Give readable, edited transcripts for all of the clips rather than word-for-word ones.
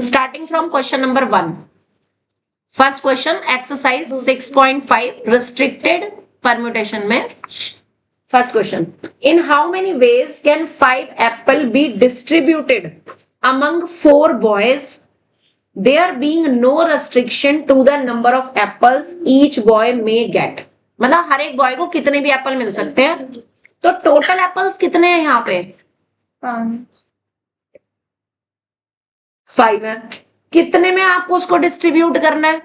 Starting from question number 1. First question exercise 6.5 restricted permutation में. First question, in how many ways can 5 apple be distributed among 4 boys there being no restriction to the number of apples each boy may get. मतलब हर एक boy को कितने भी Apple मिल सकते हैं. तो टोटल एप्पल्स कितने हैं यहाँ पे? 5 है. कितने में आपको उसको डिस्ट्रीब्यूट करना है?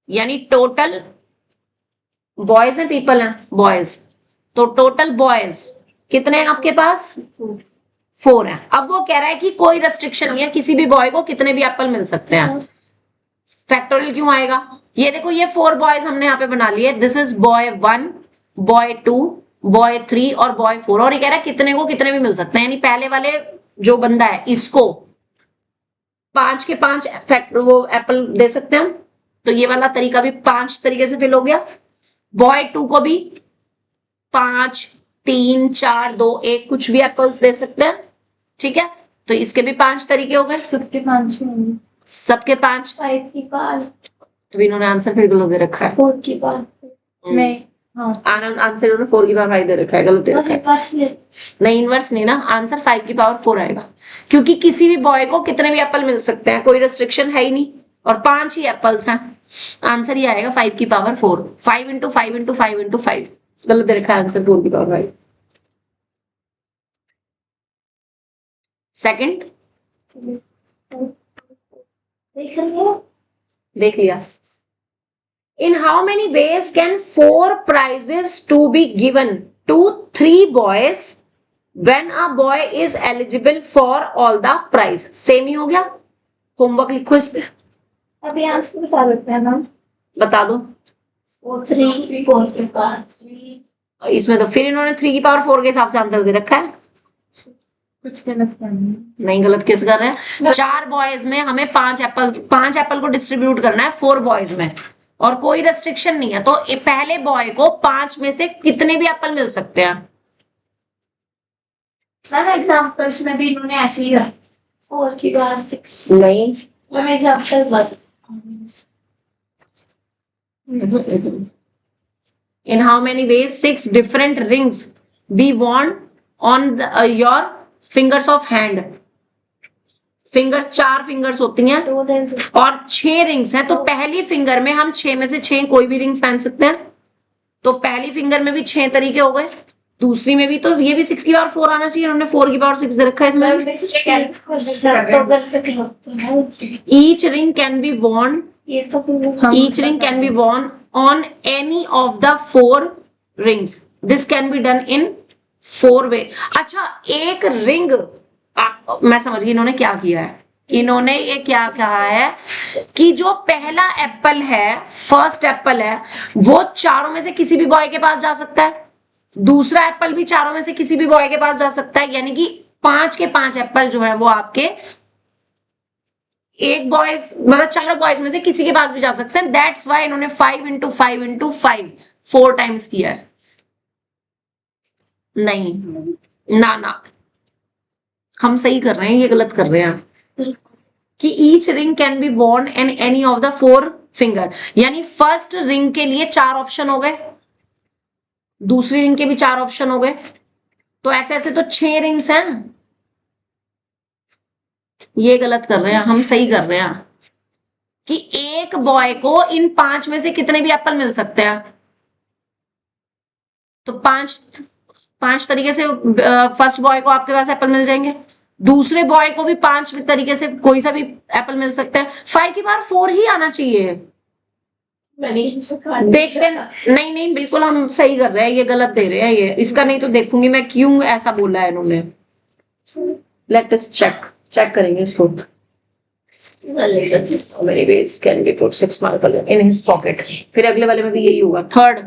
यानी टोटल बॉयज हैं, पीपल हैं, बॉयज. तो टोटल बॉयज कितने हैं आपके पास? 4 हैं. अब वो कह रहा है कि कोई रेस्ट्रिक्शन नहीं है, किसी भी बॉय को कितने भी एप्पल मिल सकते हैं. फैक्टोरियल क्यों आएगा? ये देखो, ये 4 बॉयज हमने यहाँ पे बना लिए. This is boy 1, boy 2, boy 3 और बॉय 4. और ये कह रहा है कितने को कितने भी मिल सकते हैं. यानी पहले वाले जो बंदा है इसको 5 के 5 वो एप्पल दे सकते हैं हम. तो ये वाला तरीका भी 5 तरीके से फिल हो गया. बॉय 2 को भी 5, 3, 4, 2, 1 कुछ भी एप्पल्स दे सकते हैं. ठीक है, तो इसके भी 5 तरीके हो गए. सबके 5 सबके 5. 5 की पार. तो इन्होंने आंसर फिर गलत दे रखा है. 4 की पार में. आंसर इन्होंने 4 की पावर 5 दे रखा है, गलत दे रखा है. नहीं, इनवर्स नहीं ना, आंसर 5 की पावर 4 आएगा. क्योंकि किसी भी बॉय को कितने भी एप्पल मिल सकते हैं, कोई रेस्ट्रिक्शन है ही नहीं. और 5 ही एप्पल्स हैं. आंसर ये आएगा 5 की पावर 4. 5 into 5 into 5 into 5. गलत दे रखा है आंसर 4 की पावर 5. सेकंड देख लिया. In how many ways can 4 prizes to be given to 3 boys when a boy is eligible for all the prize? Same ही हो गया. होमवर्क लिखो इस पे. अभी आंसर बता देते हैं मैम. बता दो. 4 के पार 3. इसमें तो फिर इन्होंने 3 की पावर 4 के हिसाब से आंसर दे रखा है. कुछ गलत करना नहीं, गलत किस कर रहे हैं. 4 बॉयज में हमें 5 एप्पल को डिस्ट्रीब्यूट करना है 4 बॉयज में. और कोई रेस्ट्रिक्शन नहीं है. तो पहले बॉय को 5 में से कितने भी एप्पल मिल सकते हैं. मैम एग्जांपल्स में भी इन्होंने ऐसे ही कहा 4 की पावर 6. नहीं, मैम एग्जांपल बता. In how many ways 6 different rings be worn on your fingers of hand? Fingers 4 fingers होती हैं और 6 रिंग्स हैं. तो पहली फिंगर में हम 6 में से 6 कोई भी रिंग पहन सकते हैं. तो पहली फिंगर में भी 6 तरीके हो गए. दूसरी में भी, तो ये भी 6 की पावर 4 आना चाहिए. उन्होंने 4 की पावर 6 दे रखा है इसमें. Each ring can be Warne on any of the 4 rings. This can be done in 4 वे. अच्छा, एक रिंग, मैं समझ गई इन्होंने क्या किया है. इन्होंने ये क्या कहा है कि जो पहला एप्पल है, फर्स्ट एप्पल है, वो चारों में से किसी भी बॉय के पास जा सकता है. दूसरा एप्पल भी चारों में से किसी भी बॉय के पास जा सकता है. यानी कि 5 के 5 एप्पल जो है वो आपके एक बॉयज, मतलब 4 बॉयज में से किसी के पास भी जा सकते हैं. दैट्स वाई इन्होंने 5 इंटू 5 इंटू 5 4 टाइम्स किया है. नहीं ना, हम सही कर रहे हैं, ये गलत कर रहे हैं. कि each ring can be Warne in any of the 4 finger. यानी फर्स्ट रिंग के लिए 4 ऑप्शन हो गए, दूसरी रिंग के भी 4 ऑप्शन हो गए. तो ऐसे ऐसे तो 6 रिंग्स हैं. ये गलत कर रहे हैं, हम सही कर रहे हैं. कि एक बॉय को इन 5 में से कितने भी एप्पल मिल सकते हैं. तो 5 तरीके से फर्स्ट बॉय को आपके पास एप्पल मिल जाएंगे. दूसरे बॉय को भी 5 तरीके से कोई सा भी एप्पल मिल सकता है. 5 की बार 4 ही आना चाहिए. देखते नहीं, बिल्कुल हम सही कर रहे हैं, ये गलत दे रहे हैं. ये इसका नहीं तो देखूंगी मैं क्यों ऐसा बोला है इन्होंने. लेट अस चेक करेंगे इसको. Many ways can be put 6 marble in his pocket. फिर अगले वाले में भी यही होगा. थर्ड,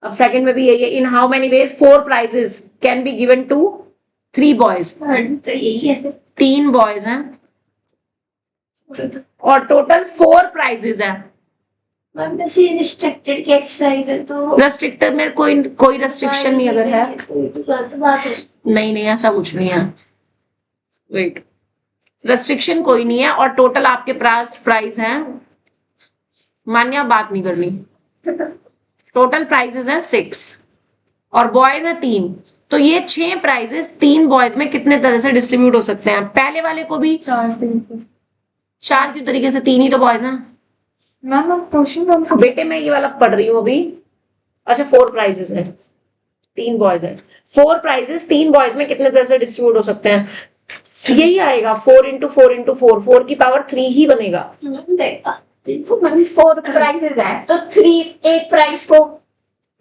अब सेकंड में भी यही है. In how many ways 4 prizes can be given to 3 boys. तो यही है. 3 बॉयज हैं और टोटल 4 prizes हैं. मैम वैसे रिस्ट्रिक्टेड की एक्सरसाइज है तो रेस्ट्रिक्टेड में कोई रेस्ट्रिक्शन नहीं अगर है तो ये तो गलत बात है। नहीं ऐसा कुछ नहीं है। वेट, रेस्ट्रिक्शन कोई नहीं है और टोटल आपके पास प्राइस है, मान्या बात नहीं करनी, टोटल प्राइजेस हैं 6 और बॉयज है 3, तो ये 6 प्राइजेस 3 बॉयज में कितने तरह से डिस्ट्रीब्यूट हो सकते हैं? पहले वाले को भी 4 क्यों तरीके से, 3 ही तो बॉयज हैं मैम क्वेश्चन कौन सा? बेटे मैं ये वाला पढ़ रही हूँ अभी। अच्छा 4 प्राइजेस है, 3 बॉयज है, 4 प्राइजेस 3 बॉयज में कितने तरह से डिस्ट्रीब्यूट हो सकते हैं? यही आएगा 4 into 4 into 4, 4 की पावर 3 ही बनेगा। देखो मैम 4 प्राइजेस है तो 3 एक प्राइस को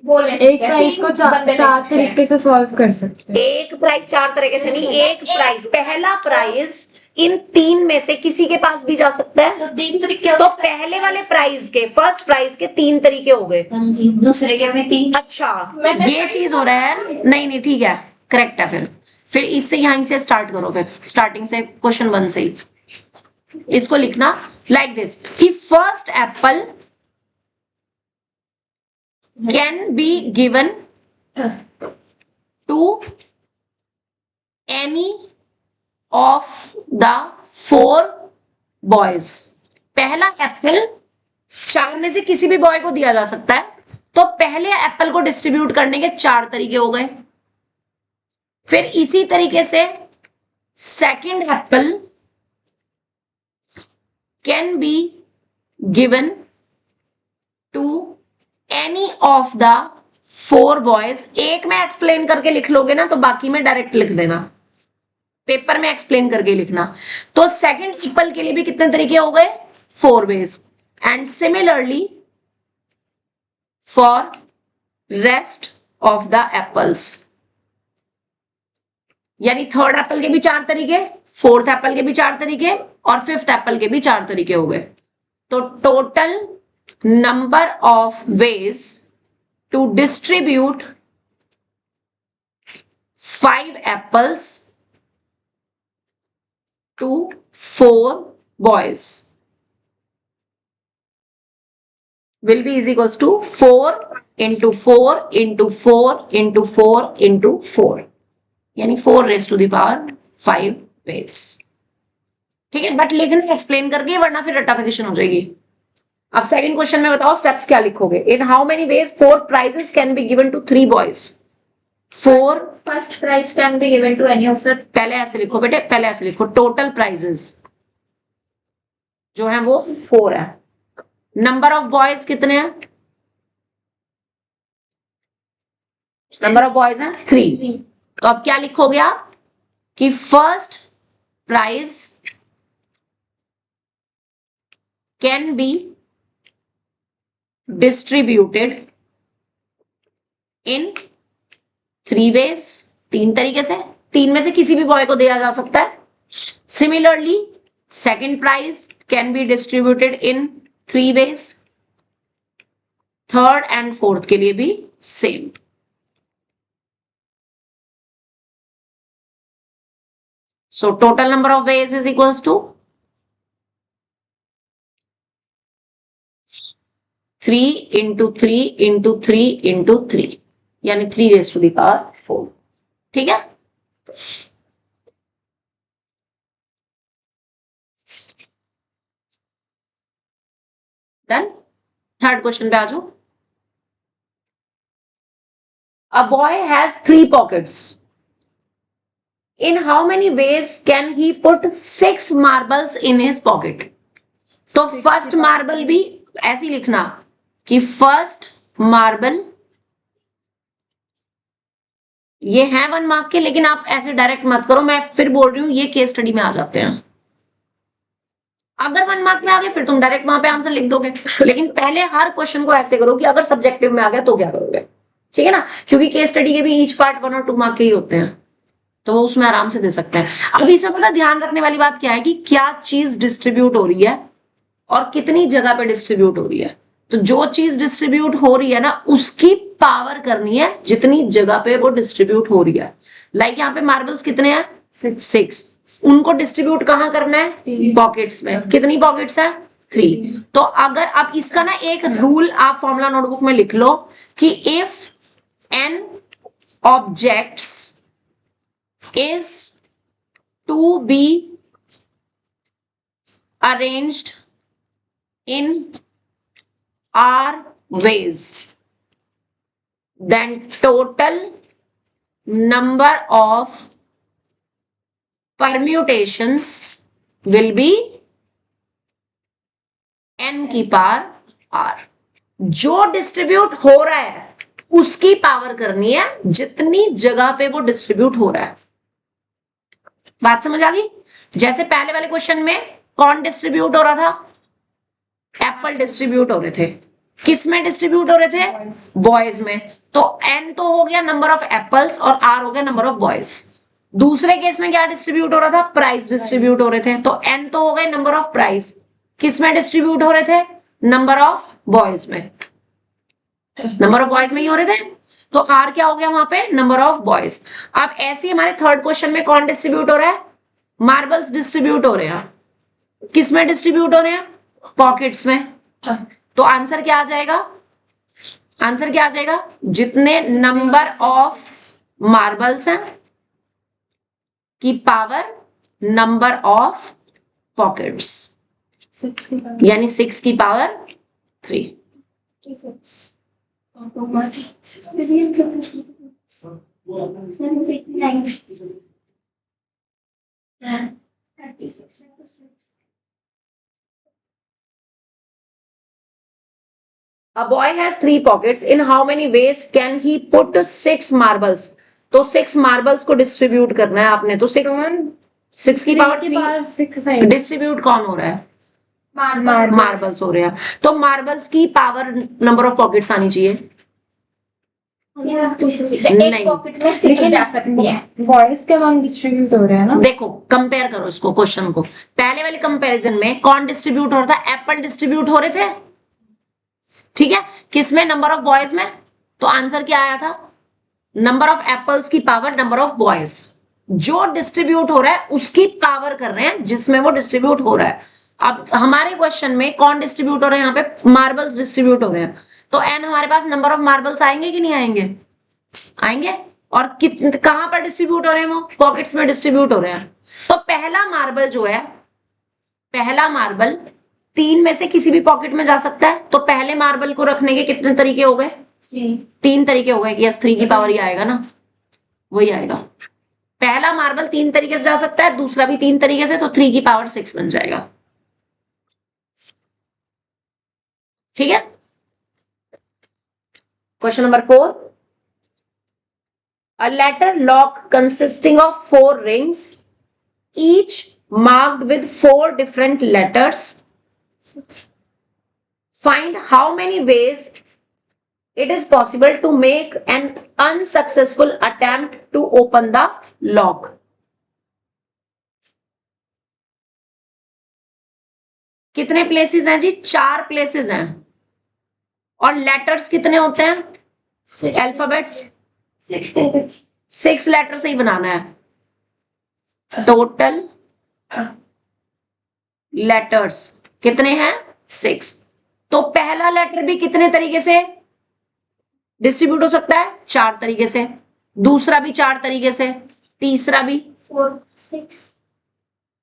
बोले एक प्राइस को 4 तरीके से सॉल्व कर सकते हैं। एक प्राइस 4 तरीके से नहीं, एक प्राइस, पहला प्राइस इन 3 में से किसी के पास भी जा सकता है। तो 3 तरीके तो पहले वाले प्राइस के, फर्स्ट प्राइस के 3 तरीके हो गए, दूसरे के में 3। अच्छा ये चीज हो रहा है, नहीं ठीक है, करेक्ट है। फिर इससे यहीं से स्टार्ट करो, फिर स्टार्टिंग से क्वेश्चन 1 से ही इसको लिखना लाइक दिस कि first apple can be given to any of the 4 boys. पहला एप्पल 4 में से किसी भी बॉय को दिया जा सकता है, तो पहले एप्पल को डिस्ट्रीब्यूट करने के 4 तरीके हो गए। फिर इसी तरीके से second apple can be given to any of the 4 boys. एक में एक्सप्लेन करके लिख लोगे ना तो बाकी में डायरेक्ट लिख देना, पेपर में एक्सप्लेन करके लिखना। तो सेकंड एप्पल के लिए भी कितने तरीके हो गए? 4 ways. And similarly for rest of the apples, यानी थर्ड एप्पल के भी 4 तरीके, फोर्थ एप्पल के भी 4 तरीके और फिफ्थ एप्पल के भी 4 तरीके हो गए। तो total number of ways to distribute 5 apples to 4 boys will be is equals to 4 into 4 into 4 into 4 into 4, यानी 4 raised to the power 5 ways। ठीक है, बट लिखना एक्सप्लेन करके, वरना फिर रट्टाफिकेशन हो जाएगी। अब सेकंड क्वेश्चन में बताओ स्टेप्स क्या लिखोगे। In how many ways 4 prizes can be given to 3 boys? 4 first prize can be given to any of the, पहले ऐसे लिखो बेटे, पहले ऐसे लिखो, टोटल प्राइजेस जो है वो 4 है। नंबर ऑफ बॉयज कितने हैं? नंबर ऑफ बॉयज हैं 3। तो अब क्या लिखोगे आप कि first prize can be distributed in 3 ways, 3 तरीके से, 3 में से किसी भी बॉय को दिया जा सकता है। Similarly second prize can be distributed in 3 ways, third and fourth के लिए भी same. So total number of ways is equals to 3 into 3 into 3 into 3, यानी 3 raised to the power 4। ठीक है, डन। थर्ड क्वेश्चन पे आ जाओ। A boy has 3 pockets. In how many ways can he put 6 marbles in his pocket? तो first marble भी ऐसे ही लिखना कि फर्स्ट मार्बल, ये है 1 मार्क के, लेकिन आप ऐसे डायरेक्ट मत करो, मैं फिर बोल रही हूं ये केस स्टडी में आ जाते हैं। अगर 1 मार्क में आ गए फिर तुम डायरेक्ट वहां पे आंसर लिख दोगे, लेकिन पहले हर क्वेश्चन को ऐसे करो कि अगर सब्जेक्टिव में आ गया तो क्या करोगे। ठीक है ना, क्योंकि केस स्टडी के भी ईच पार्ट 1 और 2 मार्क के ही होते हैं, तो उसमें आराम से दे सकते हैं। अब इसमें पता ध्यान रखने वाली बात क्या है कि क्या चीज डिस्ट्रीब्यूट हो रही है और कितनी जगह पे डिस्ट्रीब्यूट हो रही है। तो जो चीज डिस्ट्रीब्यूट हो रही है ना उसकी पावर करनी है जितनी जगह पे वो डिस्ट्रीब्यूट हो रही है। लाइक यहाँ पे मार्बल्स कितने हैं? 6। उनको डिस्ट्रीब्यूट कहाँ करना है? पॉकेट्स में। कितनी पॉकेट्स है? 3। तो अगर अब इसका ना एक रूल आप फॉर्मूला नोटबुक में लिख लो कि if an objects is to be arranged in r ways, then total number of permutations will be n की पावर r। जो डिस्ट्रीब्यूट हो रहा है उसकी पावर करनी है जितनी जगह पे वो डिस्ट्रीब्यूट हो रहा है। बात समझ आ गई? जैसे पहले वाले क्वेश्चन में कौन डिस्ट्रीब्यूट हो रहा था? एप्पल डिस्ट्रीब्यूट हो रहे थे। किस में डिस्ट्रीब्यूट हो रहे थे? बॉयज में। तो n तो हो गया नंबर ऑफ एप्पल्स और r हो गया नंबर ऑफ बॉयज। दूसरे केस में क्या डिस्ट्रीब्यूट हो रहा था? प्राइस डिस्ट्रीब्यूट हो रहे थे। तो n तो हो गए नंबर ऑफ प्राइस। किस में डिस्ट्रीब्यूट हो रहे थे? नंबर ऑफ बॉयज में। नंबर ऑफ बॉयज में ही हो रहे थे। तो r क्या हो गया वहां पे? Number of boys. अब ऐसे ही हमारे थर्ड क्वेश्चन में कौन डिस्ट्रीब्यूट हो रहा है? मार्बल्स डिस्ट्रीब्यूट हो रहे हैं। किस में डिस्ट्रीब्यूट हो रहे हैं? पॉकेट्स में। तो आंसर क्या आ जाएगा? आंसर क्या आ जाएगा? जितने नंबर ऑफ मार्बल्स हैं की पावर नंबर ऑफ पॉकेट्स, यानी 6 की power 3। A boy has 3 pockets. In how many ways can he put 6 marbles? तो 6 मार्बल्स को डिस्ट्रीब्यूट करना है आपने। तो 6 की पावर 3 डिस्ट्रीब्यूट कौन हो रहा है? मार्बल्स हो रहे हैं। तो मार्बल्स की पावर नंबर ऑफ पॉकेट्स आनी चाहिए। एक पॉकेट में 6 जा सकती है। बॉयज के अमाउंट डिस्ट्रीब्यूट हो रहे हैं ना। देखो कंपेयर करो इसको क्वेश्चन को। पहले वाले कंपैरिजन में कौन डिस्ट्रीब्यूट हो रहा था? एप्पल डिस्ट्रीब्यूट हो रहे थे। ठीक है। किसमें? नंबर ऑफ बॉयज में। तो आंसर क्या आया था? नंबर ऑफ एप्पल्स की पावर नंबर ऑफ बॉयज। जो डिस्ट्रीब्यूट हो रहा है उसकी पावर कर रहे हैं जिसमें वो डिस्ट्रीब्यूट हो रहा है। अब हमारे क्वेश्चन में कौन डिस्ट्रीब्यूट हो रहे हैं? यहाँ पे मार्बल्स डिस्ट्रीब्यूट हो रहे हैं। तो एन हमारे पास नंबर ऑफ मार्बल्स आएंगे कि नहीं आएंगे? आएंगे। और कहां पर डिस्ट्रीब्यूट हो रहे हैं? वो पॉकेट्स में डिस्ट्रीब्यूट हो रहे हैं। तो पहला मार्बल जो है, पहला मार्बल 3 में से किसी भी पॉकेट में जा सकता है। तो पहले मार्बल को रखने के कितने तरीके हो गए? 3 तरीके हो गए। यस, 3 की पावर ही आएगा ना, वही आएगा। पहला मार्बल 3 तरीके से जा सकता है, दूसरा भी 3 तरीके से। तो 3 की पावर 6 बन जाएगा। ठीक है। Question number 4। A letter lock consisting of 4 rings, each marked with 4 different letters. Find how many ways it is possible to make an unsuccessful attempt to open the lock. कितने प्लेसेस हैं जी? 4 places हैं। और letters कितने होते हैं? Alphabets 6 letter से ही बनाना है। Total letters कितने हैं? 6। तो पहला लेटर भी कितने तरीके से डिस्ट्रीब्यूट हो सकता है? 4 तरीके से। दूसरा भी 4 तरीके से। तीसरा भी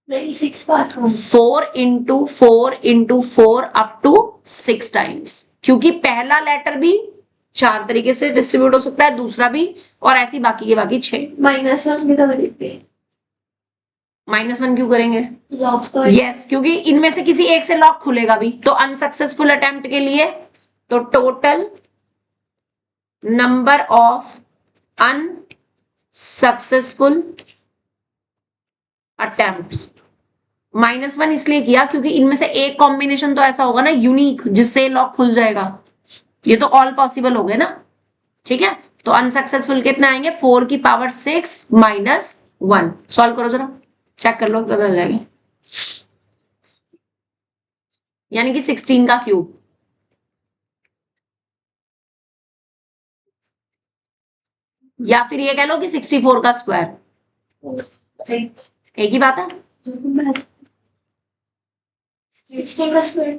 4 into 4 into 4 up to 6 times. क्योंकि पहला लेटर भी 4 तरीके से डिस्ट्रीब्यूट हो सकता है, दूसरा भी, और ऐसी बाकी के बाकी 6। -1 भी तो करेंगे। -1 क्यों करेंगे? लॉक तो यस, क्योंकि इनमें से किसी एक से लॉक खुलेगा भी। तो अनसक्सेसफुल अटेम्प्ट के लिए तो total number of unsuccessful attempts. -1 इसलिए किया क्योंकि इनमें से एक कॉम्बिनेशन तो ऐसा होगा ना यूनिक, जिससे लॉक खुल जाएगा। ये तो ऑल पॉसिबल हो गए ना। ठीक है। तो अनसक्सेसफुल कितने आएंगे? 4 की पावर 6 -1। सॉल्व करो जरा, चेक कर लो, पता जाएगा। यानी कि 16 का क्यूब। या फिर ये कह लो कि 64 का स्क्वायर। एक ही बात है। 16 का square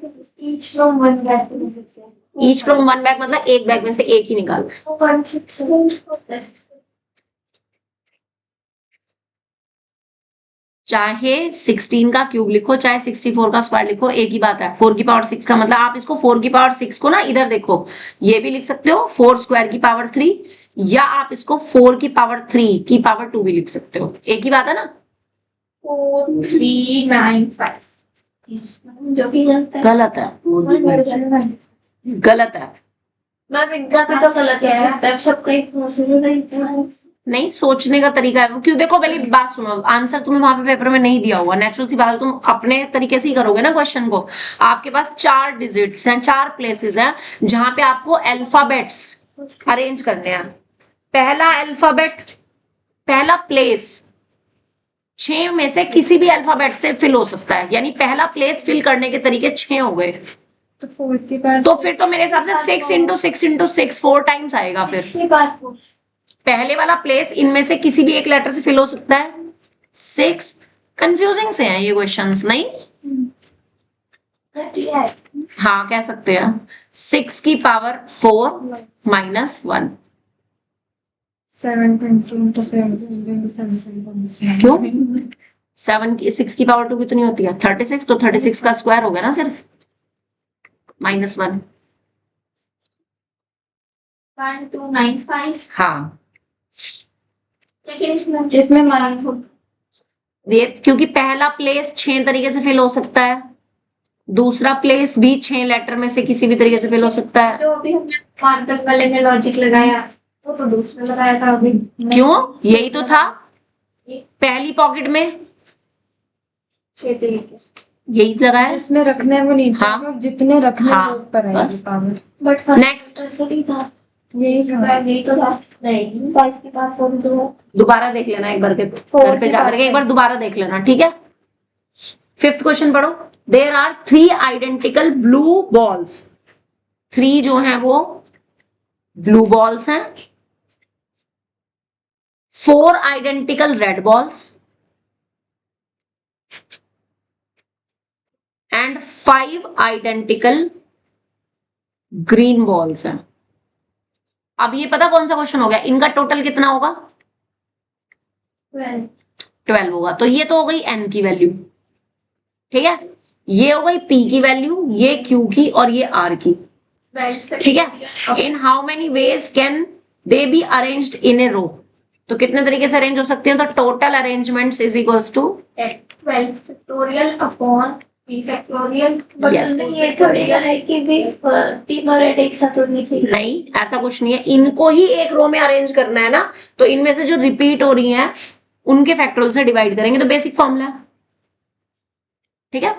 each from one back to the six. Each from one bag मतलब एक बैग में से एक ही निकाल। 167. चाहे 16 का क्यूब लिखो चाहे 64 का स्क्वायर लिखो, एक ही बात है। 4 की पावर 6 का मतलब आप इसको 4 की पावर 6 को ना इधर देखो, ये भी लिख सकते हो 4 स्क्वायर की पावर 3, या आप इसको 4 की पावर 3 की पावर 2 भी लिख सकते हो, एक ही बात है ना। 4395. जो भी गलत है. गलत है, गलत है। मैम इनका भी तो गलत हो सकता है, सबका एक नहीं था. नहीं, सोचने का तरीका है क्यों। देखो पहले बात सुनो, आंसर तुम्हें वहां पे पेपर में नहीं दिया हुआ, नेचुरल सी बात है, तुम अपने तरीके से ही करोगे ना क्वेश्चन को। आपके पास 4 डिजिट्स हैं, 4 प्लेसेस हैं जहां पे आपको अल्फाबेट्स अरेंज करने हैं। पहला अल्फाबेट, पहला प्लेस 6 में से किसी भी अल्फाबेट से फिल हो सकता है, यानी पहला प्लेस फिल करने के तरीके 6 हो गए। तो 4 की पावर तो फिर तो मेरे हिसाब से 6 इंटू 6 इंटू 6 4 टाइम्स आएगा। फिर पहले वाला प्लेस इनमें से किसी भी एक लेटर से फिल हो सकता है। 6 कंफ्यूजिंग से हैं ये क्वेश्चंस, नहीं? हाँ कह सकते हैं। 6 की पावर 4 माइनस 1। 720 into 7 क्यों? 7 की 6 की पावर 2 कितनी होती है? 36। तो 36 का स्क्वायर हो गया ना सिर्फ, माइनस 1। 1295. हाँ लेकिन इसमें माइनस ये क्योंकि पहला प्लेस 6 तरीके से फिल हो सकता है, दूसरा प्लेस भी 6 लेटर में से किसी भी तरीके से फिल हो सकता है। जो भी हमने क्वांटम वाले ने लॉजिक लगाया वो तो दूसरा लगाया था अभी। क्यों? यही तो था पहली पॉकेट में, 6 तरीके से यही लगाया। जिसमें रखने हैं वो नीचे हाँ। और जितने रखने हैं हाँ, वो ऊपर आएगी बस। पावर। बट नेक्स्ट नहीं था, यही था। यही तो था। नहीं 5 के पास और दो दोबारा देख लेना एक बार के, Four घर पे के जाकर के एक बाद बार दोबारा देख लेना, ठीक है। 5th क्वेश्चन पढ़ो। There are 3 identical blue balls. 3 जो है वो ब्लू बॉल्स हैं, 4 identical red balls and 5 identical green balls हैं। अब ये पता कौन सा क्वेश्चन हो गया, इनका टोटल कितना होगा? 12 होगा। तो ये तो हो गई n की वैल्यू, ठीक है। ये हो गई p की वैल्यू, ये q की और ये r की, ठीक है। In how many ways can they be arranged in a row? तो कितने तरीके से अरेंज हो सकते हैं? तो total arrangements is equals to 12 factorial upon p factorial. Yes. ये थोड़ी है कि भी तीनों रेड एक साथ होनी चाहिए। नहीं, ऐसा कुछ नहीं है, इनको ही एक रो में अरेंज करना है ना, तो इनमें से जो रिपीट हो रही हैं उनके फैक्टोरियल से डिवाइड करेंगे, तो बेसिक फॉर्मूला है, ठीक है।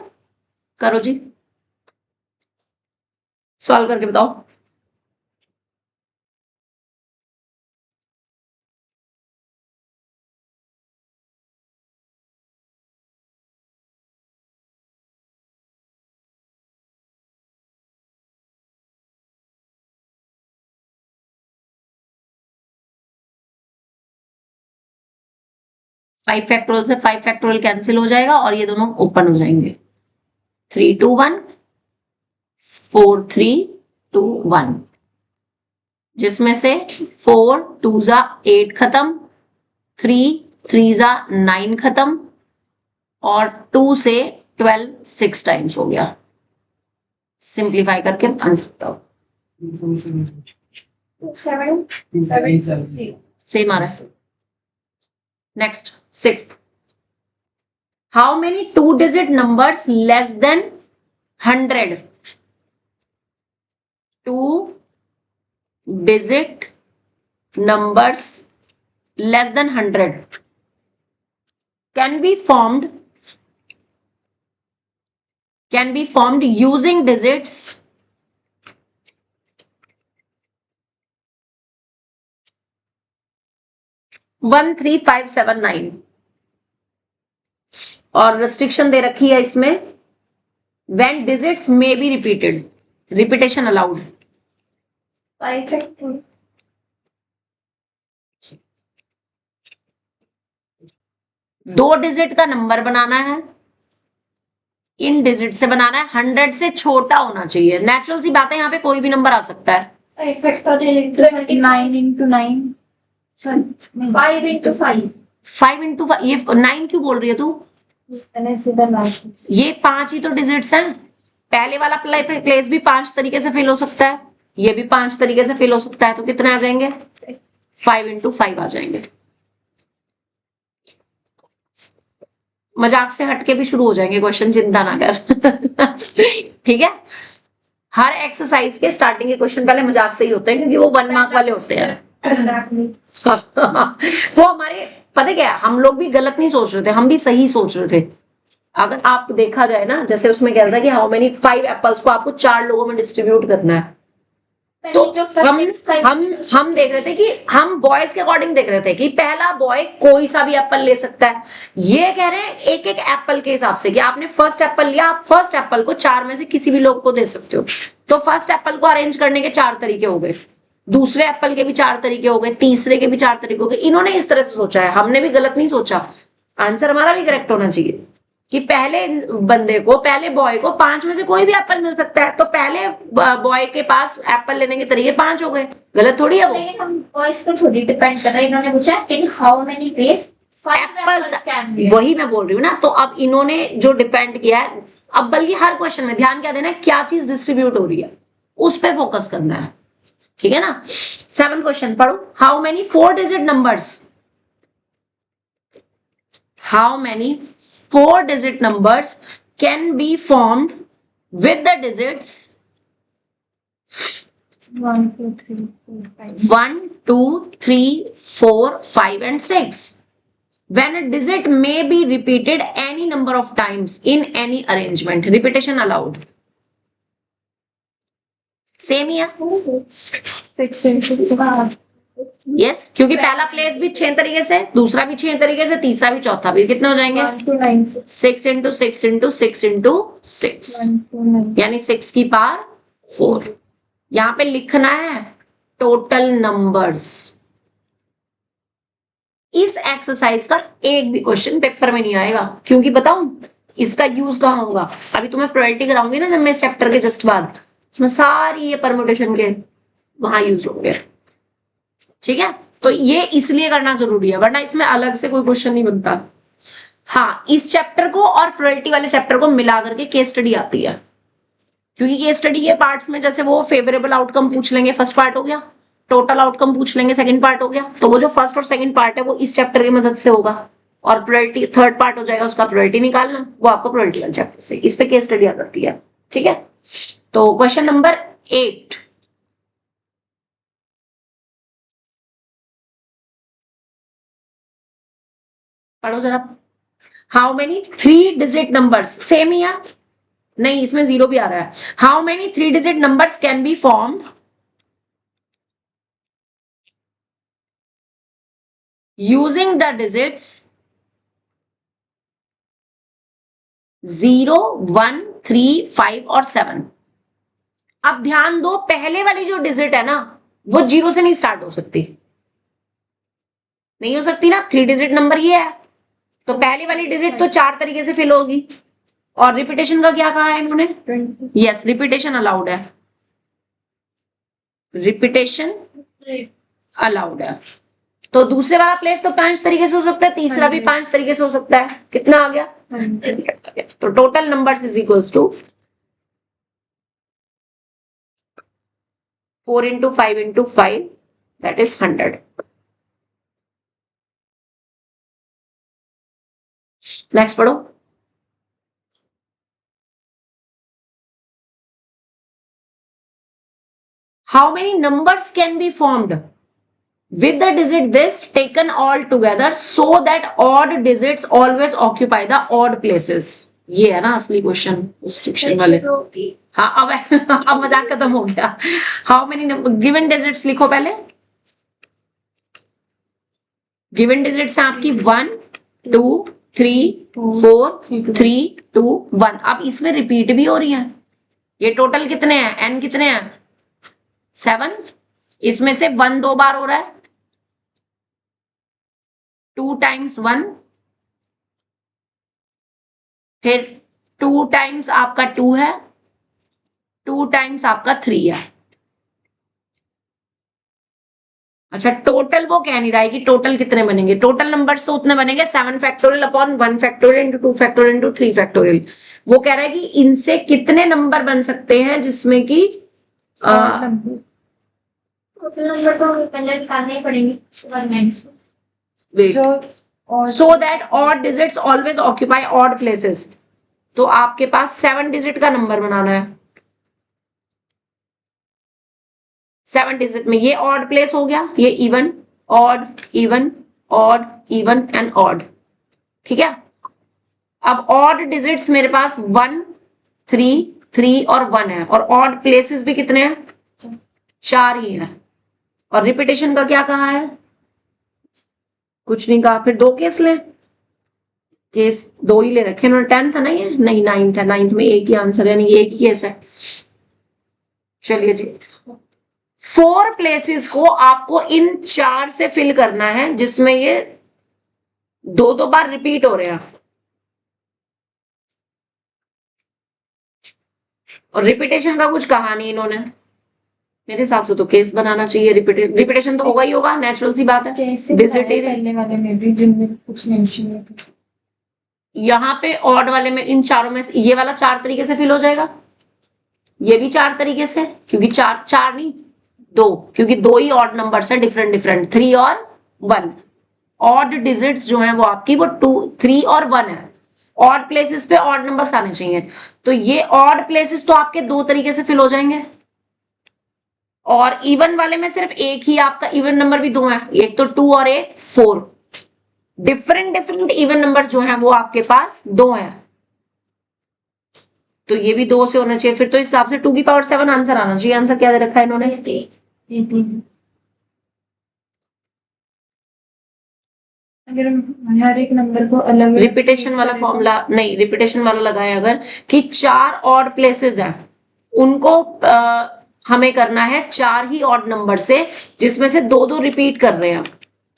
करो जी, सॉल्व करके बताओ। फाइव फैक्टोरियल से 5 फैक्टोरियल कैंसिल हो जाएगा और ये दोनों ओपन हो जाएंगे। 3 2 1 4 3 2 1, जिसमें से 4 2 जा 8 खत्म, 3 3 जा 9 खत्म और 2 से 12 6 टाइम्स हो गया। सिंप्लीफाई करके आंसर बताओ। 7 सेम आ रहा है। Next 6th, how many 2 digit numbers less than 100? 2 digit numbers less than 100 can be formed using digits 1 3 5 7 9, और रिस्ट्रिक्शन दे रखी है इसमें, when digits may be repeated, repetition allowed। 5 factorial 2 digit का नंबर बनाना है इन डिजिट से बनाना है, 100 से छोटा होना चाहिए। नेचुरल सी बात है, यहाँ पे कोई भी नंबर आ सकता है। Nine into nine, 5 into 5. 5 into ये 9 क्यों बोल रही है तू? मैंने सीधा लास्ट ये 5 ही तो डिजिट्स हैं। पहले वाला प्लेस भी 5 तरीके से फिल हो सकता है, ये भी 5 तरीके से फिल हो सकता है, तो कितने आ जाएंगे? 5 इंटू 5 आ जाएंगे। मजाक से हटके भी शुरू हो जाएंगे क्वेश्चन, चिंता ना कर। ठीक है, हर एक्सरसाइज के स्टार्टिंग के क्वेश्चन पहले मजाक से ही होते हैं, क्योंकि वो 1 मार्क वाले होते हैं। वो हमारे, पता क्या, हम लोग भी गलत नहीं सोच रहे थे, हम भी सही सोच रहे थे। अगर आप देखा जाए ना, जैसे उसमें कह रहा था कि हाउ मेनी 5 एप्पल्स को आपको 4 लोगों में डिस्ट्रीब्यूट करना है, तो हम देख रहे थे कि हम बॉयज के अकॉर्डिंग देख रहे थे कि पहला बॉय कोई सा भी एप्पल ले सकता है। ये कह रहे हैं एक एक एप्पल के हिसाब से कि आपने फर्स्ट एप्पल लिया, आप फर्स्ट एप्पल को 4 में से किसी भी लोग को दे सकते हो। तो फर्स्ट एप्पल को अरेंज करने के 4 तरीके हो गए, दूसरे एप्पल के भी 4 तरीके हो गए, तीसरे के भी 4 तरीके हो गए। इन्होंने इस तरह से सोचा है, हमने भी गलत नहीं सोचा। आंसर हमारा भी करेक्ट होना चाहिए कि पहले बंदे को, पहले बॉय को 5 में से कोई भी एप्पल मिल सकता है, तो पहले बॉय के पास एप्पल लेने के तरीके 5 हो गए। गलत थोड़ी है वो। लेकिन हम बॉयज पे थोड़ी डिपेंड कर रहे हैं। इन्होंने पूछा इन how many veg 5 apples, apples can be. वही मैं बोल रही हूँ ना। तो अब इन्होंने जो डिपेंड किया है, अब बल्कि हर क्वेश्चन में ध्यान क्या देना है, क्या चीज डिस्ट्रीब्यूट हो रही है, उस पर फोकस करना है। ठीक है ना। 7th क्वेश्चन पढ़ो। How many 4 digit numbers, how many 4 digit numbers can be formed with the digits 1, 2, 3, 4, 5. 1, 2, 3, 4, 5 and 6 when a digit may be repeated any number of times in any arrangement. Repetition allowed. Same ही है। 6 into 5. Yes, क्योंकि पहला place भी 6 तरीके से, दूसरा भी 6 तरीके से, तीसरा भी, चौथा भी। कितने हो जाएंगे? 1 to 9, 6 into 6 into 6 into 6, 1 to 9. यानी 6 की पावर 4। यहां पे लिखना है टोटल नंबर्स। इस एक्सरसाइज का एक भी क्वेश्चन पेपर में नहीं आएगा, क्योंकि बताऊं इसका यूज कहां होगा। अभी तुम्हें प्रायोरिटी कराऊंगी ना जब मैं इस चैप्टर के जस्ट बाद, उसमें सारी ये परम्यूटेशन के वहां यूज होंगे। ठीक है, तो ये इसलिए करना जरूरी है, वरना इसमें अलग से कोई क्वेश्चन नहीं बनता। हाँ, इस चैप्टर को और प्रायोरिटी वाले चैप्टर को मिला करके केस स्टडी आती है, क्योंकि केस स्टडी के पार्ट्स में जैसे वो फेवरेबल आउटकम पूछ लेंगे, फर्स्ट पार्ट हो गया, टोटल आउटकम पूछ लेंगे, सेकंड पार्ट हो गया। तो वो जो फर्स्ट और सेकंड पार्ट है वो इस चैप्टर की मदद से होगा, और प्रायोरिटी थर्ड पार्ट हो जाएगा, उसका प्रायोरिटी निकालना, वो आपको प्रायोरिटी वाले चैप्टर से। इस पे केस स्टडी आ करती है। ठीक है, तो क्वेश्चन नंबर 8, पढ़ो जरा। How many 3 digit numbers, same ही है, नहीं इसमें 0 भी आ रहा है। How many 3 digit numbers can be formed using the digits 0, 1, 3, 5 और 7। अब ध्यान दो, पहले वाली जो डिजिट है ना वो 0 से नहीं स्टार्ट हो सकती, नहीं हो सकती ना। 3 डिजिट नंबर ये है, तो पहली वाली डिजिट तो 4 तरीके से फिल होगी। और रिपीटेशन का क्या कहा है इन्होंने? 20. यस, रिपीटेशन अलाउड है, रिपीटेशन अलाउड है। तो दूसरे वाला प्लेस तो 5 तरीके से हो सकता है, तीसरा भी 5 तरीके से हो सकता है। कितना आ गया? 100. तो total numbers is equals to 4 into 5 into 5, that is 100। Next पढ़ो। How many numbers can be formed with the digit this taken all together so that odd digits always occupy the odd places? ये है ना असली question इस section वाले। हाँ, अब मजाक खत्म हो गया। हाउ मेनी गिवन डिजिट्स लिखो पहले। गिवन डिजिट्स हैं आपकी 1, 2, 3, 4, 3, 2, 1। अब इसमें रिपीट भी हो रही है। ये टोटल कितने हैं? n कितने हैं? 7। इसमें से 1 2 बार हो रहा है, 2 times 1, फिर 2 टाइम्स आपका 2 है, 2 टाइम्स आपका 3 है। अच्छा, टोटल वो कह नहीं रहा है कि टोटल कितने बनेंगे। टोटल नंबर्स तो उतने बनेंगे 7 factorial upon 1 factorial into 2 factorial into 3 factorial. वो कह रहा है कि इनसे कितने नंबर बन सकते हैं जिसमें कि नंबर टोटल नंबर तो हमें पहले निकालने ही पड़ेंगे 1 माइनस वेट जो और so that odd digits always occupy odd places. तो आपके पास 7 डिजिट का नंबर बनाना है। 7 डिजिट में ये ऑड प्लेस हो गया, ये even odd even odd even and odd. ठीक है, अब ऑड डिजिट्स मेरे पास 1 3 3 और 1 है, और ऑड प्लेसेस भी कितने हैं? 4 ही है। और रिपीटेशन का क्या कहा है? कुछ नहीं कहा। फिर 2 केस ले, केस 2 ही ले रखे उन्होंने। 10 था ना ये? नहीं, 9 था। 9 में एक ही आंसर, यानी एक ही केस है। चलिए जी, 4 प्लेसेस को आपको इन 4 से फिल करना है जिसमें ये 2 बार रिपीट हो रहे हैं। और रिपीटेशन का कुछ कहा नहीं इन्होंने। मेरे हिसाब से तो केस बनाना चाहिए। रिपीटेशन तो होगा ही होगा, नेचुरल सी बात है। जैसे Visit ही- पहले वाले में भी जिनमें कुछ मेंशन नहीं था। यहाँ पे ऑड वाले में इन चारों में से ये वाला 4 तरीके से फिल हो जाएगा, ये भी 4 तरीके से, क्योंकि 4 नहीं 2, क्योंकि 2 ही ऑड नंबर है, डिफरेंट डिफरेंट, 3 और 1। ऑड डिजिट्स जो है वो आपकी वो 2 3 और 1 है। ऑड प्लेसेस पे ऑड नंबर्स आने चाहिए। तो ये ऑड प्लेसेस तो आपके 2 तरीके से फिल हो जाएंगे, और इवन वाले में सिर्फ एक ही आपका इवन नंबर भी 2 है, एक तो 2 और एक 4। डिफरेंट डिफरेंट इवन नंबर जो है वो आपके पास 2 हैं, तो ये भी 2 से होना चाहिए। फिर तो इस हिसाब से 2 की पावर 7 आंसर आना चाहिए। आंसर क्या दे रखा है इन्होंने? 18। अगर हम हर एक नंबर को अलग रिपीटेशन वाला फॉर्मूला नहीं, रिपीटेशन वाला लगाए अगर कि 4 ऑड प्लेसेस हैं, उनको हमें करना है 4 ही ऑड नंबर से, जिसमें से 2 रिपीट कर रहे हैं।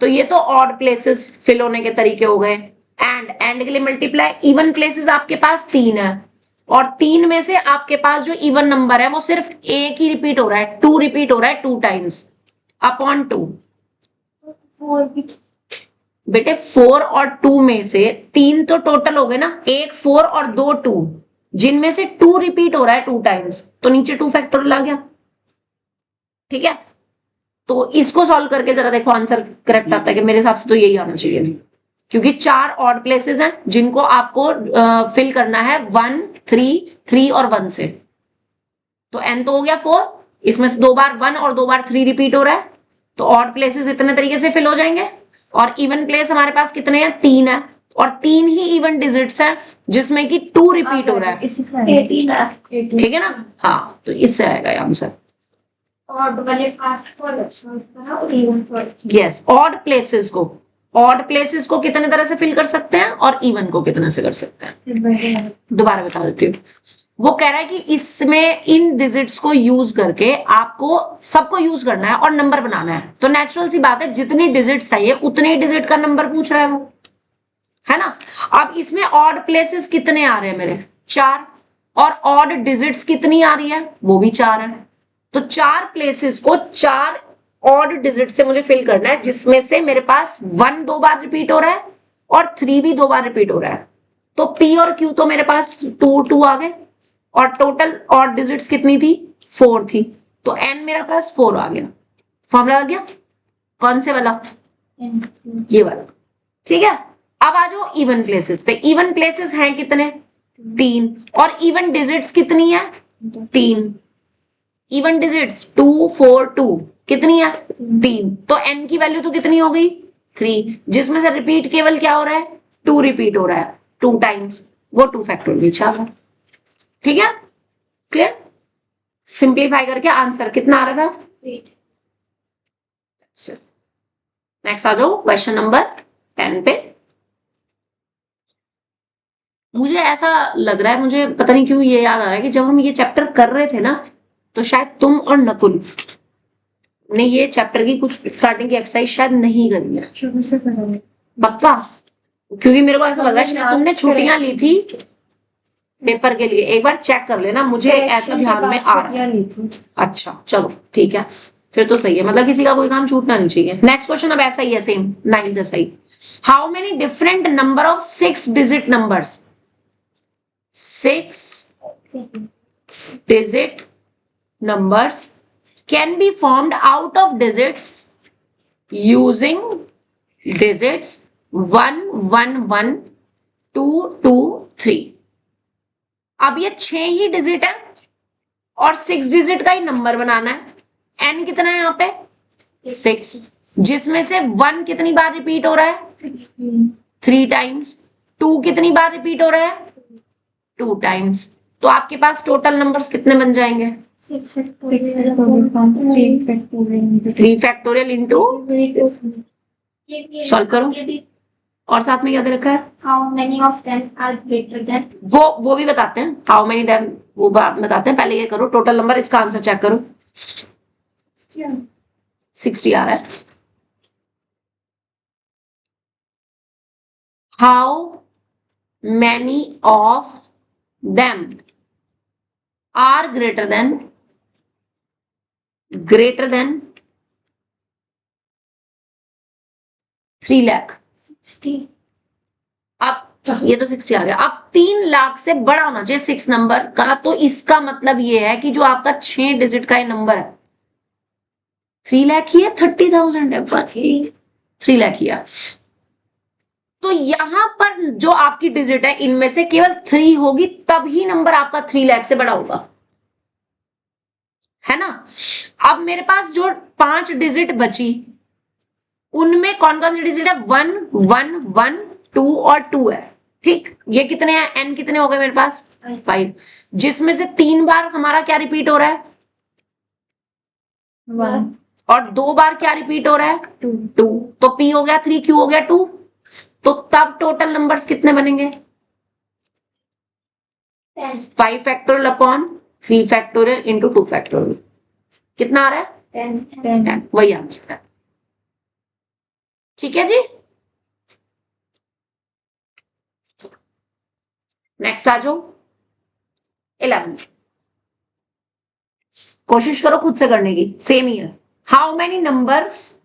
तो ये तो ऑड प्लेसेस फिल होने के तरीके हो गए। एंड के लिए मल्टीप्लाई। इवन प्लेसेस आपके पास 3 है, और 3 में से आपके पास जो इवन नंबर है वो सिर्फ एक ही रिपीट हो रहा है, 2 रिपीट हो रहा है 2 टाइम्स अपॉन 2। 4 भी बेटे 4 और 2 में से 3 तो टोटल हो गए ना, एक 4 और 2 2, जिनमें से 2 रिपीट हो रहा है 2 टाइम्स, तो नीचे 2 फैक्टोरियल आ गया। ठीक है, तो इसको सॉल्व करके जरा देखो आंसर करेक्ट आता है कि? मेरे हिसाब से तो यही आना चाहिए, क्योंकि 4 ऑड प्लेसेस हैं जिनको आपको फिल करना है 1 3 3 और 1 से। तो n तो हो गया 4, इसमें से 2 बार 1 और 2 बार 3 रिपीट हो रहा है, तो ऑड प्लेसेस इतने तरीके से फिल हो जाएंगे। और इवन प्लेस हमारे पास कितने हैं? 3 है, और 3 ही इवन डिजिट्स हैं जिसमें कि 2 रिपीट हो रहा है। इसी से 18 है। ठीक है ना? हाँ, तो इससे आएगा आंसर। ऑड वाले पार्ट को अलग सॉल्व करा और इवन को यस, ऑड प्लेसेस को कितने तरह से फिल कर सकते हैं और इवन को कितने से कर सकते हैं, दोबारा बता देती हूँ। वो कह रहा है कि इसमें इन डिजिट्स को यूज करके आपको सबको यूज करना है और नंबर बनाना है। तो नेचुरल सी बात है, जितनी डिजिट्स चाहिए उतने ही डिजिट का नंबर पूछ रहा है वो, है ना? अब इसमें ऑड प्लेसेस कितने आ रहे हैं मेरे? 4, और ऑड डिजिट्स कितनी आ रही है? वो भी 4 है। तो 4 प्लेसेस को 4 ऑड डिजिट से मुझे फिल करना है, जिसमें से मेरे पास 1 2 बार रिपीट हो रहा है और 3 भी 2 बार रिपीट हो रहा है। तो P और Q तो मेरे पास 2 2 आ गए, और टोटल ऑड डिजिट्स कितनी थी? 4 थी। तो n मेरे पास 4 आ गया। फॉर्मूला आ गया कौन से वाला? ये वाला। ठीक है, अब आ जाओ इवन प्लेसेस पे। इवन प्लेसेस हैं कितने? 3, और इवन डिजिट्स कितनी है? 3। इवन डिजिट्स 2 4 2 कितनी है? 3। तो n की वैल्यू तो कितनी हो गई? 3, जिसमें से रिपीट केवल क्या हो रहा है? 2 रिपीट हो रहा है 2 टाइम्स, वो 2 फैक्टोरियल नीचे आ गया। ठीक है, क्लियर? सिंप्लीफाई करके आंसर कितना आ रहा था? 8। नेक्स्ट आ जाओ क्वेश्चन नंबर 10 पे। मुझे ऐसा लग रहा है, मुझे पता नहीं क्यों ये याद आ रहा है कि जब हम ये चैप्टर कर रहे थे ना, तो शायद तुम और नकुल ने ये चैप्टर की कुछ स्टार्टिंग की एक्सरसाइज शायद नहीं करी है। शुरू से करोगे? पक्का? क्योंकि मेरे को ऐसा लग रहा है शायद तुमने छुट्टियां ली थी। पेपर के लिए एक बार चेक कर लेना, मुझे ऐसा ध्यान में आ रहा है। अच्छा चलो ठीक है, फिर तो सही है, मतलब किसी का कोई काम छूटना नहीं चाहिए। नेक्स्ट क्वेश्चन अब ऐसा ही है, सेम 9 जैसा ही। How many different number of 6 digit numbers, 6 digit numbers can be formed out of digits using digits 1 1 1 2 2 3। अब ये 6 ही डिजिट है और 6 डिजिट का ही नंबर बनाना है। n कितना है यहाँ पे 6, जिसमें से 1 कितनी बार रिपीट हो रहा है 3 टाइम्स, 2 कितनी बार रिपीट हो रहा है 2 टाइम्स। तो आपके पास टोटल नंबर्स कितने बन जाएंगे 3 फैक्टोरियल इंटू, सॉल्व करो। और साथ में क्या दे रखा है how many of them are greater than, वो भी बताते हैं, हाउ मेनी देम वो बताते हैं। पहले ये करो टोटल नंबर, इसका आंसर चेक करो 60 आ रहा है। How many of them are greater than 3 lakh. अब ये तो 60 आ गया। अब 3 लाख से बड़ा होना चाहिए 6 नंबर का, तो इसका मतलब ये है कि जो आपका 6 डिजिट का नंबर है 3 लाख ही है, 30,000 है, 3 लाख ही है। तो यहां पर जो आपकी डिजिट है इनमें से केवल 3 होगी, तभी नंबर आपका 3 लाख से बड़ा होगा, है ना। अब मेरे पास जो 5 डिजिट बची उनमें कौन कौन सी डिजिट है 1 1 1 2 और 2 है, ठीक। ये कितने हैं n कितने हो गए मेरे पास 5, जिसमें से 3 बार हमारा क्या रिपीट हो रहा है 1 और 2 बार क्या रिपीट हो रहा है 2। तो p हो गया 3, q हो गया 2। तो तब टोटल नंबर्स कितने बनेंगे 5 factorial upon 3 factorial into 2 factorial, कितना आ रहा है 10, वही आंसर है। ठीक है जी, नेक्स्ट आ जाओ 11। कोशिश करो खुद से करने की, सेम ही है। How many numbers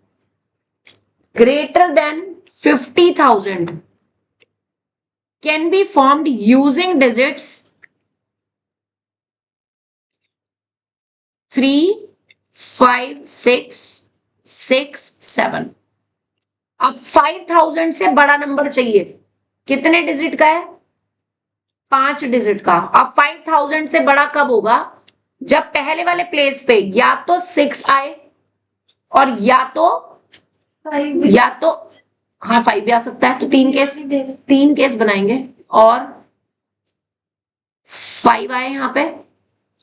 greater than 50,000 can be formed using digits 3 5 6 6 7। अब 5,000 से बड़ा नंबर चाहिए, कितने डिजिट का है 5 डिजिट का। अब 5,000 से बड़ा कब होगा जब पहले वाले प्लेस पे या तो 6 आए और या तो हाँ 5 भी आ सकता है। तो 3 केस बनाएंगे और 5 आए यहाँ पे,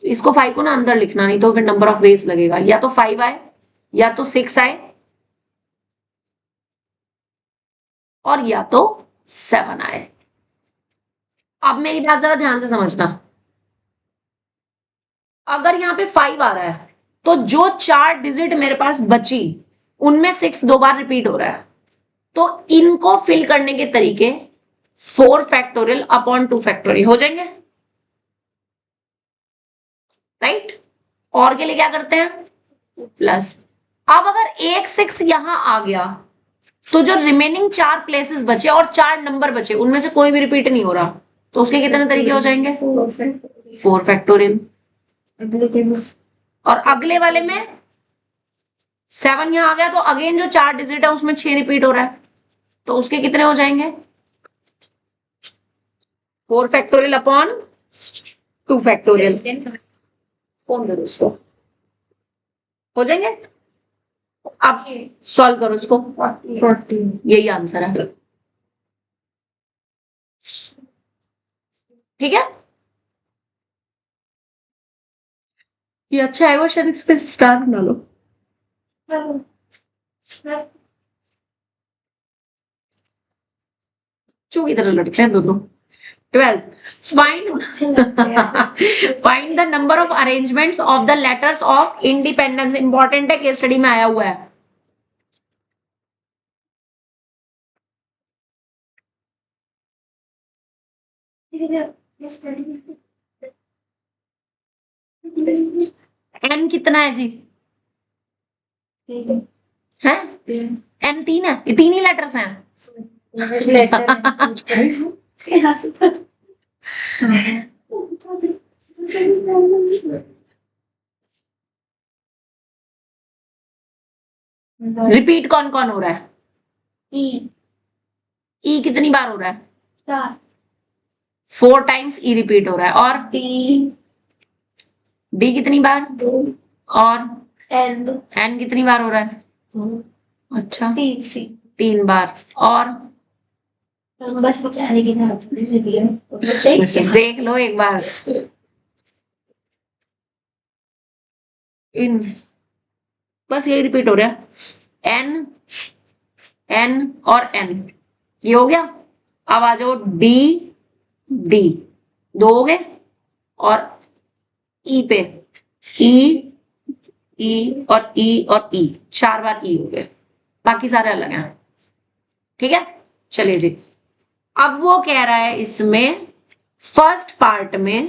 इसको 5 को ना अंदर लिखना, नहीं तो फिर नंबर ऑफ वेज लगेगा। या तो 5 आए या तो 6 आए और या तो 7 आए। अब मेरी बात जरा ध्यान से समझना, अगर यहाँ पे 5 आ रहा है तो जो 4 डिजिट मेरे पास बची उनमें 6 2 बार रिपीट हो रहा है, तो इनको फिल करने के तरीके 4 फैक्टोरियल अपॉन 2 फैक्टोरियल हो जाएंगे, राइट। और के लिए क्या करते हैं प्लस। अब अगर एक 6 यहां आ गया तो जो रिमेनिंग 4 प्लेसेस बचे और 4 नंबर बचे उनमें से कोई भी रिपीट नहीं हो रहा, तो उसके कितने तरीके हो जाएंगे 4 फैक्टोरियल। और अगले वाले में 7 यहां आ गया तो अगेन जो 4 डिजिट है उसमें 6 रिपीट हो रहा है, तो उसके कितने हो जाएंगे 4 फैक्टोरियल अपॉन 2 फैक्टोरियल। कौन दे उसको हो जाएंगे। अब सॉल्व करो इसको 40, यही आंसर है, ठीक है। ये अच्छा है क्वेश्चन, इस पे स्टार बना लो। चो की तरह लड़ते हैं दोनों। 12 find the number of arrangements of the letters of independence. Important है, केस स्टडी में आया हुआ है। एन कितना है जी? है एन 3 है, ये 3 ही लेटर्स हैं। रिपीट कौन कौन हो रहा है? ई कितनी बार हो रहा है? 4 टाइम्स ई रिपीट हो रहा है। और डी कितनी बार? और एन कितनी बार हो रहा है? अच्छा 3 बार। और बस बेचारे की देख लो एक बार इन, बस यही रिपीट हो रहा है। एन एन और एन, ये हो गया। अब आ जाओ डी डी, 2 हो गए। और ई पे ई और ई 4 बार ई हो गए, बाकी सारे अलग हैं। ठीक है, चलिए जी। अब वो कह रहा है इसमें फर्स्ट पार्ट में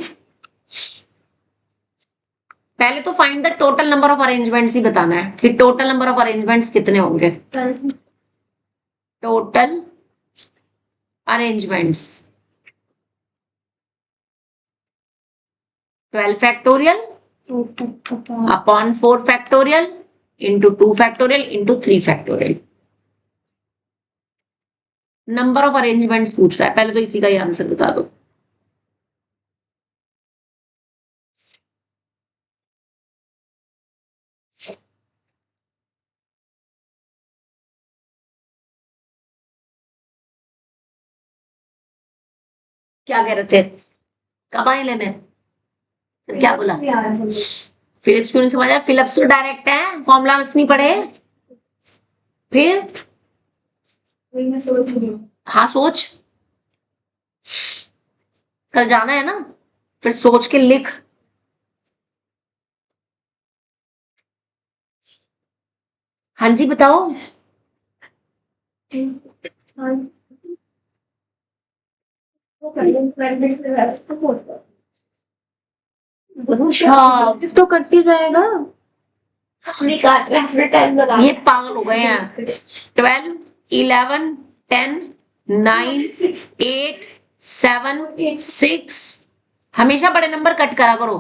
पहले तो find the total number of arrangements ही बताना है कि टोटल नंबर ऑफ अरेंजमेंट्स कितने होंगे। Total arrangements 12 factorial upon 4 factorial into 2 factorial into 3 factorial. Number of arrangements पूछ रहा है, पहले तो इसी का ही आंसर बता दो। क्या कह रहे थे? कब आए लेने? फिर क्या बोला? फिलिप्स क्यों नहीं समझा? फिलिप्स तो डायरेक्ट है, फॉर्मूला नहीं पढ़े। फिर मैं सोच रही हूँ। हाँ सोच, कल जाना है ना, फिर सोच के लिख। हाँ जी बताओ। अच्छा तो कटती जाएगा। नहीं काट रहा है, फिर टाइम बना। ये पागल हो गए हैं। 12 11 10 9 8 7 6, हमेशा बड़े नंबर कट करा करो।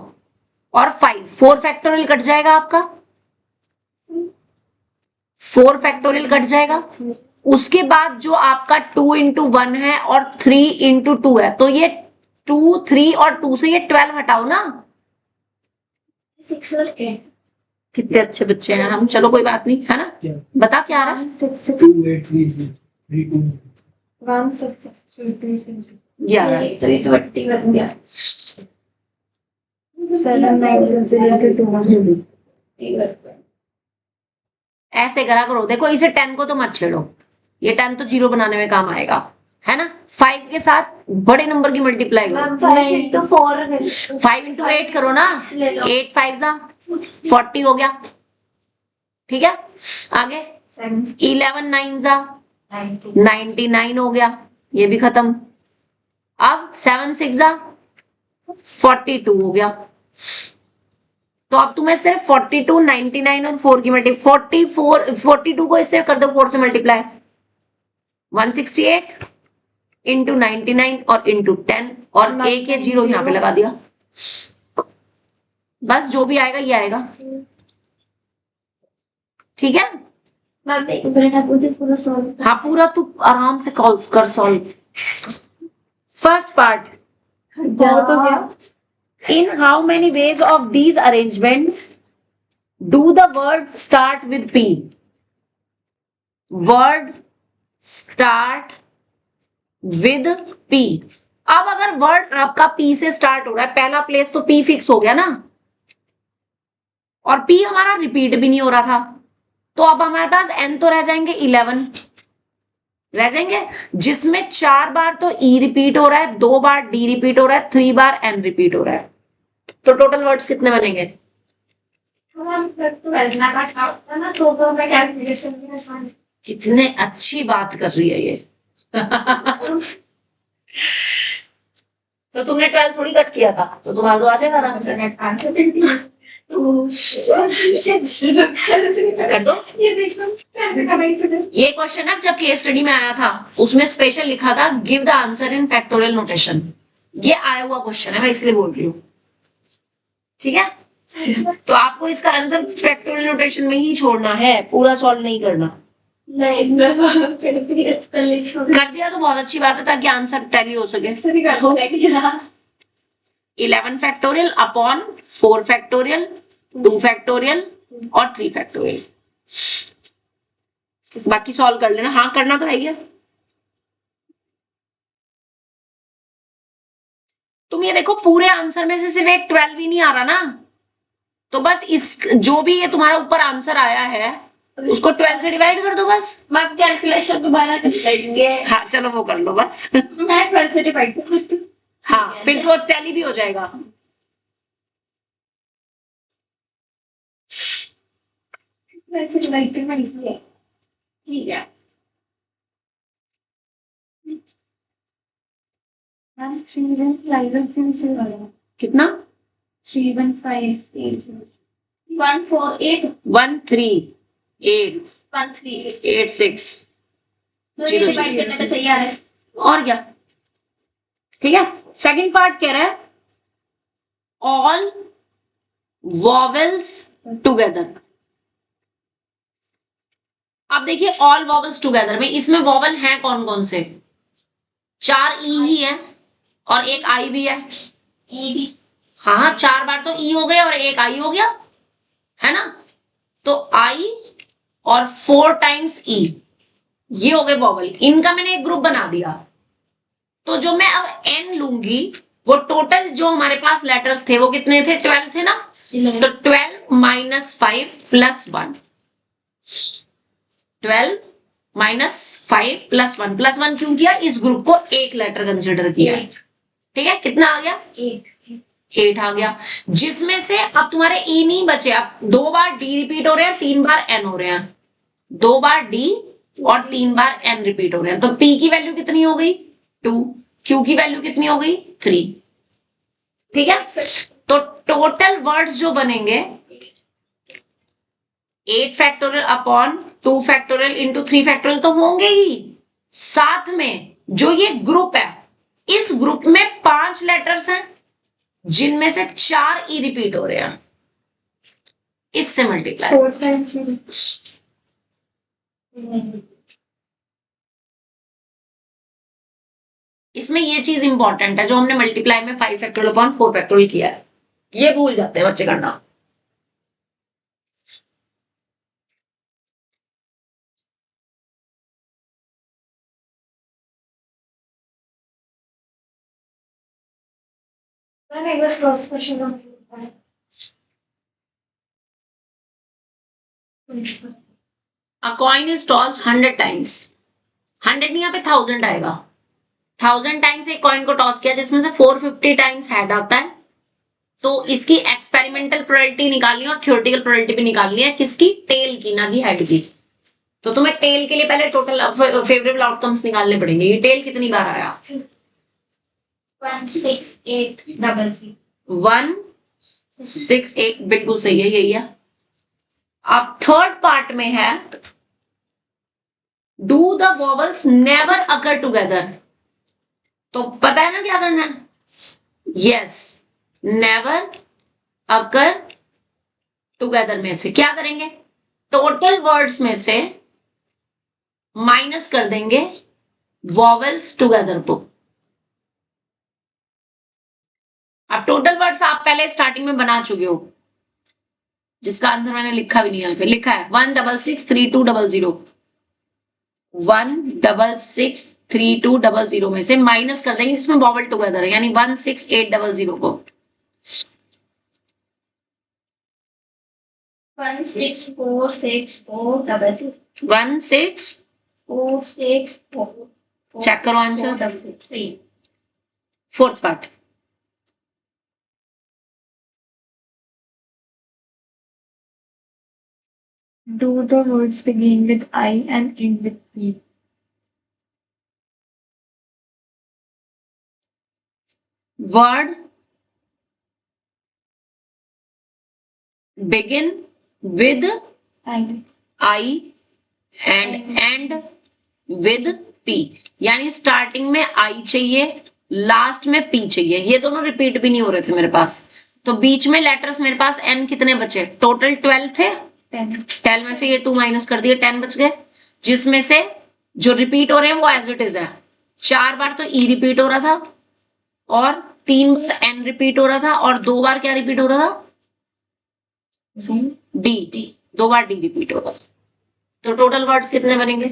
और 4 फैक्टोरियल कट जाएगा आपका, 4 फैक्टोरियल कट जाएगा। उसके बाद जो आपका 2 इंटू 1 है और 3 इंटू 2 है, तो ये 2 3 और 2 से ये 12 हटाओ ना। 6 और 8 कितने अच्छे बच्चे हैं हम। चलो कोई बात नहीं, है ना। बता क्या आ रहा है? 6 6 1 6 6 3 2 6 ये आ रहा है। तो ये 20 बन गया। 7 9 0 2 ऐसे करा करो। देखो इसे 10 को तो मत छेड़ो, ये 10 तो 0 बनाने में काम आएगा, है ना। 5 के साथ बड़े नंबर की मल्टीप्लाई करो। 5 इंटू 4 5 इंटू 8 करो ना, 8 5 जा 40 हो गया। ठीक है, आगे 11 9 जा 99 हो गया, ये भी खत्म। अब 7 6 जा 42 हो गया। तो अब तुम्हें सिर्फ 42 99 और 4 की मल्टीप्लाई 42 को इससे कर दो 4 से मल्टीप्लाई। 168 इंटू 99 और इंटू 10 और एक या 0 यहाँ पे लगा दिया। बस जो भी आएगा ये आएगा। ठीक है, मैम एक मिनट पूरा सॉल्व। हाँ पूरा तू आराम से कॉल कर सॉल्व। फर्स्ट पार्ट, ज्यादा तो क्या। in how many ways of these arrangements do the word start with P? Word start with P. अब अगर वर्ड आपका P से स्टार्ट हो रहा है, पहला प्लेस तो P फिक्स हो गया ना, और P हमारा रिपीट भी नहीं हो रहा था, तो अब हमारे पास N तो रह जाएंगे 11 रह जाएंगे, जिसमें 4 बार तो E रिपीट हो रहा है, 2 बार D रिपीट हो रहा है, 3 बार N रिपीट हो रहा है। तो टोटल वर्ड्स कितने बनेंगे? कितने अच्छी बात कर रही है ये। तो तुमने 12 थोड़ी कट किया था, तो तुम्हारा तो आ जाएगा आराम से। आंसर दे दिया। कर दो। ये देखो कैसे करेंगे। ये क्वेश्चन ना जब केस स्टडी में आया था उसमें स्पेशल लिखा था give the answer in factorial notation. ये आया हुआ क्वेश्चन है, मैं इसलिए बोल रही हूँ। ठीक है, तो आपको इसका आंसर फैक्टोरियल नोटेशन में ही छोड़ना है, पूरा सॉल्व नहीं करना। नहीं कर दिया तो बहुत अच्छी बात है, ताकि आंसर टैली हो सके। 11 फैक्टोरियल अपॉन 4 फैक्टोरियल, 2 फैक्टोरियल और 3 फैक्टोरियल। बाकी सॉल्व कर लेना। हाँ करना तो है ही। तुम ये देखो पूरे आंसर में से सिर्फ एक 12 ही नहीं आ रहा ना, तो बस इस जो भी ये तुम्हारा ऊपर आंसर आया है उसको 12 से डिवाइड कर दो बस। मैम कैलकुलेशन दोबारा कर लेंगे। हाँ चलो वो कर लो बस। मैं 12 से डिवाइड कर। हाँ फिर तो टैली भी हो जाएगा। वैसे डिवाइड करना इजी है। ठीक है मैम 315 कितना? 315 148 138 138 86 तो ये डिवाइड करने में सही आ रहा है। और क्या। ठीक है, सेकंड पार्ट कह रहा है ऑल वॉवेल्स टुगेदर। अब देखिए ऑल वॉवेल्स टुगेदर में इसमें वॉवेल हैं कौन कौन से? 4 ई ही है और एक आई भी है। ए बी हाँ 4 बार तो ई हो गया और एक आई हो गया है ना, तो आई और 4 टाइम्स ई, ये हो गए वॉवेल। इनका मैंने एक ग्रुप बना दिया। तो जो मैं अब एन लूंगी वो टोटल जो हमारे पास लेटर्स थे वो कितने थे? 12 थे ना, तो 12 minus 5 plus 1, 12 minus 5 plus 1, plus 1 क्यों किया? इस ग्रुप को एक लेटर कंसिडर किया। ठीक है, कितना आ गया? 8 आ गया, जिसमें से अब तुम्हारे ई नहीं बचे। अब 2 बार डी रिपीट हो रहे हैं, 3 बार एन हो रहे हैं। 2 बार डी और 3 बार एन रिपीट हो रहे हैं, तो पी की वैल्यू कितनी हो गई? 2। क्यू की वैल्यू कितनी हो गई? 3। ठीक है, तो टोटल वर्ड्स जो बनेंगे 8 factorial upon 2 factorial into 3 factorial तो होंगे ही। साथ में जो ये ग्रुप है, इस ग्रुप में 5 लेटर्स हैं जिनमें से 4 ई रिपीट हो रहे हैं। इससे मल्टीप्लाई 4 टाइम्स इसमें ये चीज इंपॉर्टेंट है जो हमने मल्टीप्लाई में 5 फैक्टोरियल अपॉन 4 फैक्टोरियल किया है, ये भूल जाते हैं बच्चे करना। मैम एक बार first question A coin is tossed 100 times. 100 नहीं, यहाँ पे 1000 आएगा। 1000 टाइम्स एक कॉइन को टॉस किया जिसमें से 450 टाइम्स हेड आता है। तो इसकी एक्सपेरिमेंटल प्रोबेबिलिटी निकालनी है और थ्योरेटिकल प्रोबेबिलिटी भी निकालनी है। किसकी? टेल की, ना कि हेड की। तो तुम्हें टेल के लिए पहले टोटल फेवरेबल आउटकम्स निकालने पड़ेंगे। ये टेल कितनी बार आया? 16800 168, बिल्कुल सही है, यही है। अब थर्ड पार्ट में है do the vowels never occur together. तो पता है ना क्या करना है? यस, नेवर अकर टुगेदर में से क्या करेंगे? टोटल वर्ड्स में से माइनस कर देंगे वॉवल्स टुगेदर को। अब टोटल वर्ड्स आप पहले स्टार्टिंग में बना चुके हो, जिसका आंसर मैंने लिखा भी नहीं, यहाँ पे लिखा है 1663200। 1663200 में से माइनस कर देंगे जिसमें वॉवल टुगेदर है, यानी 16800 को। 16464 16464 चेक करो answer. 3 fourth part Do the words begin with I and end with P? word begin with I and end with P, यानी स्टार्टिंग में I चाहिए, लास्ट में P चाहिए। ये दोनों रिपीट भी नहीं हो रहे थे मेरे पास, तो बीच में लेटर्स मेरे पास N कितने बचे? टोटल 12 थे। 12 में से ये 2 माइनस कर दिए, 10 बच गए, जिसमें से जो रिपीट हो रहे हैं वो एज इट इज है। 4 बार तो E रिपीट हो रहा था, और 3 बार N रिपीट हो रहा था, और 2 बार क्या रिपीट हो रहा था? D। 2 बार D रिपीट हो रहा था। तो टोटल वर्ड्स कितने बनेंगे?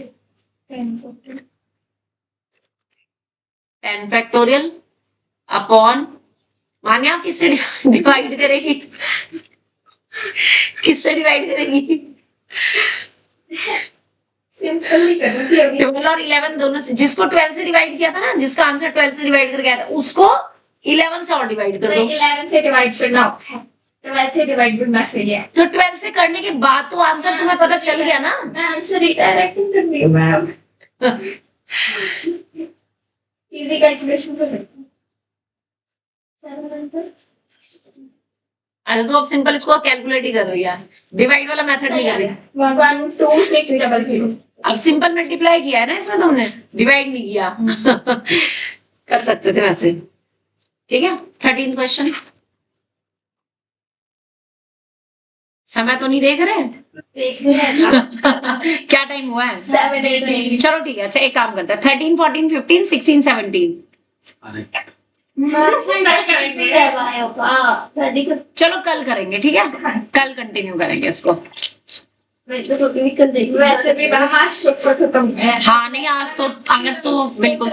10 फैक्टोरियल अपॉन, मानिए आप किससे डिवाइड करेगी? किससे डिवाइड करेगी? सिंपली करना 12 और 11 दोनों से, जिसको 12 से डिवाइड किया था ना, जिसका आंसर 12 से डिवाइड करके आया था, उसको 11 से और डिवाइड कर दो। 11 से डिवाइड करना है, 12 से डिवाइड करना सही है। तो 12 से करने के बाद तो आंसर तुम्हें पता चल गया ना। मैं आंसर रिडायरेक्टिंग कर रही हूँ मैम, इजी कैलकुलेशन से करती हूँ। 7 आंसर अरे तो अब सिंपल इसको कैलकुलेट ही कर रही है, डिवाइड वाला मेथड नहीं कर रही। 1 2 6 डबल 0। अब सिंपल मल्टीप्लाई किया है ना इसमें तुमने, डिवाइड नहीं किया। कर सकते थे वैसे। ठीक है, 13th क्वेश्चन। समय तो नहीं देख रहे? देख रहे क्या टाइम हुआ है? 7 8 चलो ठीक है, अच्छा एक काम करते हैं, 13 14 15 16 17। चलो कल करेंगे, ठीक है, कल कंटिन्यू करेंगे इसको। वैसे भी बाहर खत्म है। हाँ नहीं, आज तो बिल्कुल